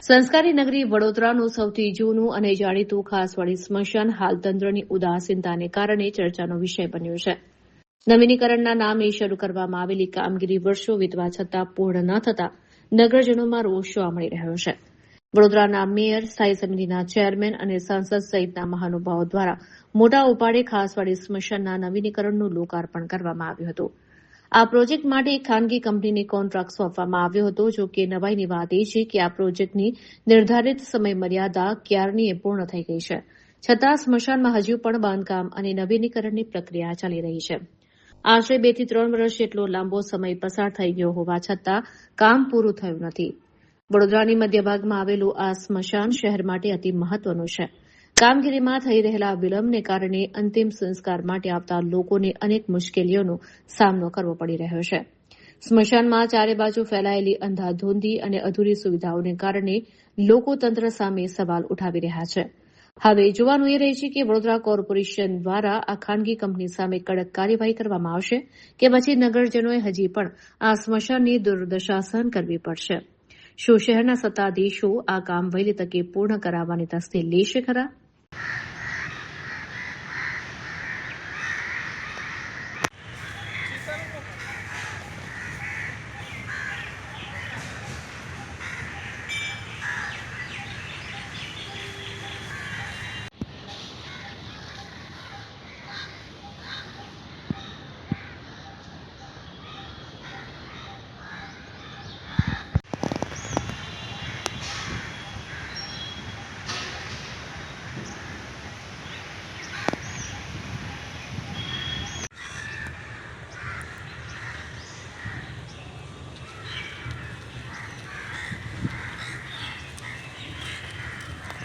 સંસ્કારી નગરી વડોદરાનું સૌથી જૂનું અને જાણીતું ખાસવાડી સ્મશાન હાલ તંત્રની ઉદાસીનતાને કારણે ચર્ચાનો વિષય બન્યું છે. નવીનીકરણના નામે શરૂ કરવામાં આવેલી કામગીરી વર્ષો વીતવા છતાં પૂર્ણ ન થતાં નગરજનોમાં રોષ જોવા મળી રહ્યો છે. વડોદરાના મેયર, સ્થાયી સમિતિના ચેરમેન અને સાંસદ સહિતના મહાનુભાવો દ્વારા મોટા ઉપાડે ખાસવાડી સ્મશાનના નવીનીકરણનું લોકાર્પણ કરવામાં આવ્યું હતું. આ પ્રોજેક્ટ માટે એક ખાનગી કંપનીને કોન્ટ્રાક્ટ સોંપવામાં આવ્યો હતો. જો કે નવાઈની વાત એ છે કે આ પ્રોજેક્ટની નિર્ધારિત સમયમર્યાદા ક્યારનીએ પૂર્ણ થઈ ગઈ છે, છતાં સ્મશાનમાં હજુ પણ બાંધકામ અને નવીનીકરણની પ્રક્રિયા ચાલી રહી છે. આશરે 2 થી 3 વર્ષ જેટલો લાંબો સમય પસાર થઈ ગયો હોવા છતાં કામ પૂરું થયું નથી. વડોદરાની મધ્ય ભાગમાં આવેલું આ સ્મશાન શહેર માટે અતિ મહત્વનું છે. કામગીરીમાં થઈ રહેલા વિલંબને કારણે અંતિમ સંસ્કાર માટે આવતા લોકોને અનેક મુશ્કેલીઓનો સામનો કરવો પડી રહ્યો છે. સ્મશાનમાં ચારે બાજુ ફેલાયેલી અંધાધૂંધી અને અધૂરી સુવિધાઓને કારણે લોકો તંત્ર સામે સવાલ ઉઠાવી રહ્યા છે. હવે જોવાનું એ રહે છે કે વડોદરા કોર્પોરેશન દ્વારા આ ખાનગી કંપની સામે કડક કાર્યવાહી કરવામાં આવશે કે પછી નગરજનોએ હજી પણ આ સ્મશાનની દુર્દશા સહન કરવી પડશે. શું શહેરના સત્તાધીશો આ કામ વહેલી તકે પૂર્ણ કરાવવાની તસ્દી લેશે ખરા?